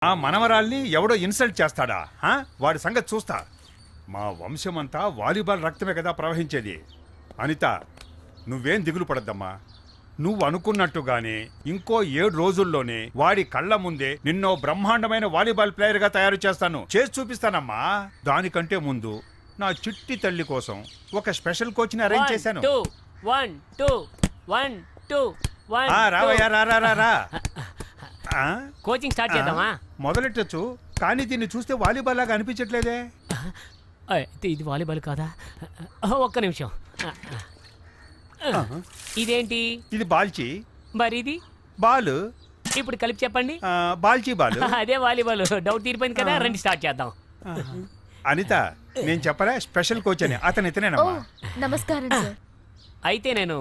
ఆ మనవరాల్ని ఎవడో ఇన్సల్ట్ చేస్తాడా? వాడి సంగతి చూస్తా. మా వంశమంతా వాలీబాల్ రక్తమే కదా ప్రవహించేది. అనిత, నువ్వేం దిగులు పడద్దమ్మా. నువ్వు అనుకున్నట్టుగానే ఇంకో 7 రోజుల్లోనే వాడి కళ్ళ ముందే నిన్నో బ్రహ్మాండమైన వాలీబాల్ ప్లేయర్గా తయారు చేస్తాను, చేసి చూపిస్తానమ్మా. దానికంటే ముందు నా చిట్టి తల్లి కోసం ఒక స్పెషల్ కోచ్ని అరేంజ్ చేశాను. రావయ్యా, రా. కోచింగ్ స్టార్ట్ చేద్దామా? మొదలెట్టచ్చు, కానీ దీన్ని చూస్తే వాలీబాల్ లాగా అనిపించట్లేదే. ఇది వాలీబాల్ కాదా? ఒక్క నిమిషం. ఇదేంటి? ఇది బాల్చి. మరి ఇది బాల్. ఇప్పుడు కలిపి చెప్పండి. బాల్చి బాల్. అదే వాలీబాల్. డౌట్ తీరిపోయింది కదా, రండి స్టార్ట్ చేద్దాం. అనిత, నేను చెప్పరా స్పెషల్ కోచ్ అని? అతను ఇతనేనమ్మా. నమస్కారం సార్. అయితే నేను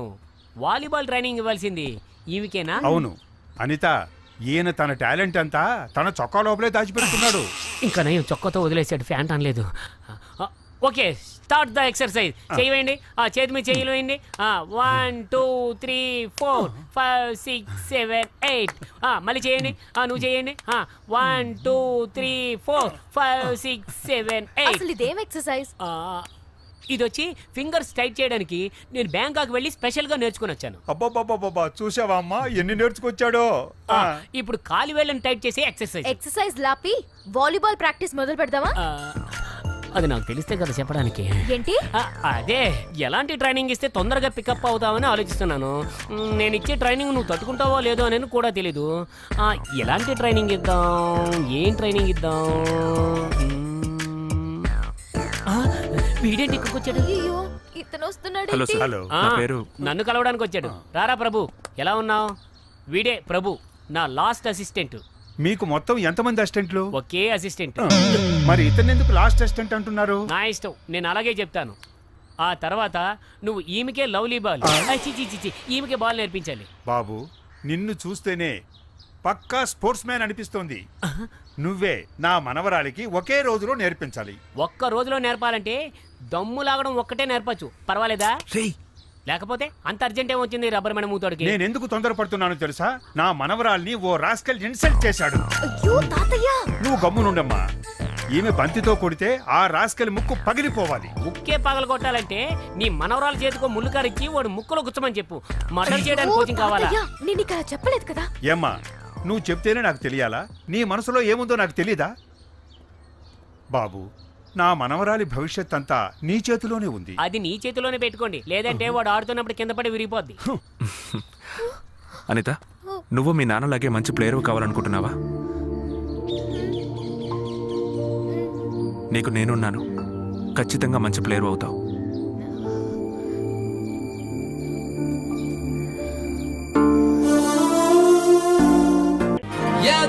వాలీబాల్ ట్రైనింగ్ ఇవ్వాల్సింది ఈవికేనా? అవును అనిత, ఈయన తన టాలెంట్ అంతా తన చొక్కా లోపలే దాచిపెడుతున్నాడు. ఇంకా నేను చొక్కాతో వదిలేసాడు, ఫ్యాంట్ అనలేదు. Okay, start the exercise. చేయండి, చేతి మీద చేయలు వేయండి. 1 2 3 4 5 6 7 8. మళ్ళీ చేయండి, నువ్వు చేయండి. 1 2 3 4 5 6 7 8. అసలు ఇదేం ఎక్సర్సైజ్? ఇది వచ్చి ఫింగర్స్ టైట్ చేయడానికి నేను బ్యాంకాక్ వెళ్ళి స్పెషల్ గా నేర్చుకుని వచ్చాను. అబ్బాబ్బాబ్బా, చూసావా అమ్మా ఎన్ని నేర్చుకొచ్చాడో. ఇప్పుడు కాలి వేళ్ళని టైట్ చేసే ఎక్సర్సైజ్. ఎక్సర్సైజ్ లాపి వాలీబాల్ ప్రాక్టీస్ మొదలు పెడదామా? అది నాకు తెలిస్తే కదా చెప్పడానికి. ఏంటి? అదే, ఎలాంటి ట్రైనింగ్ ఇస్తే తొందరగా పికప్ అవుతామని ఆలోచిస్తున్నాను. నేను ఇచ్చే ట్రైనింగ్ నువ్వు తట్టుకుంటావో లేదో అని కూడా తెలీదు. ఎలాంటి ట్రైనింగ్ ఇద్దాం, ఏం ట్రైనింగ్ ఇద్దాం? వీడేంటి ఇక్కడికి వచ్చాడు? అయ్యో, ఇతను వస్తున్నాడు. హలో సార్, నా పేరు. నన్ను కలవడానికి వచ్చాడు. రారా ప్రభు, ఎలా ఉన్నావు? వీడే ప్రభు, నా లాస్ట్ అసిస్టెంట్. మీకు మొత్తం ఎంతమంది అసిస్టెంట్లు? ఒకే అసిస్టెంట్. మరి ఇతను ఎందుకు లాస్ట్ అసిస్టెంట్ అంటున్నారు? నా ఇష్టం, నేను అలాగే చెప్తాను. ఆ తర్వాత నువ్వు ఈమెకే లవ్లీ బాల్, ఈమెకే బాల్ నేర్పించాలి. బాబు, నిన్ను చూస్తేనే పక్కా స్పోర్ట్స్ మ్యాన్ అనిపిస్తోంది. నువ్వే నా మనవరాలికి ఒకే రోజులో నేర్పించాలి. ఒక్క రోజులో నేర్పాలంటే దమ్ము లాగడం ఒక్కటే నేర్పచ్చు, పర్వాలేదా? లేకపోతే అంత అర్జెంట్ ఏమొచ్చింది రబ్బర్ మేడం మూతోడికి? నేను ఎందుకు తొందరపడుతున్నానో తెలుసా? నా మనవరాల్ని ఓ రాస్కల్ ఇన్సల్ట్ చేశాడు. అయ్యో తాతయ్య, నువ్వు గమ్మునుండమ్మా. ఈమె బంతితో కొడితే ఆ రాస్కల్ ముక్కు పగిలిపోవాలి. ముక్కే పగల కొట్టాలంటే నీ మనవరాల చేతికో ముళ్ళు కరిచి వాడు ముక్కులో గుచ్చమని చెప్పు. మర్డర్ చేయడానికి కోచింగ్ కావాలా? నేను ఇక్కడ చెప్పలేదు కదా. ఏమ్మా, నువ్వు చెప్తేనే నాకు తెలియాలా? నీ మనసులో ఏముందో నాకు తెలీదా? బాబు, నా మనవరాలి భవిష్యత్ అంతా నీ చేతిలోనే ఉంది. అది నీ చేతిలోనే పెట్టుకోండి, లేదంటే వాడు ఆడుతున్నప్పుడు కింద పడి విరిగిపోద్ది. అనిత, నువ్వు మీ నాన్నలాగే మంచి ప్లేయర్ కావాలనుకుంటున్నావా? నీకు నేనున్నాను, ఖచ్చితంగా మంచి ప్లేయర్ అవుతావు. Yeah,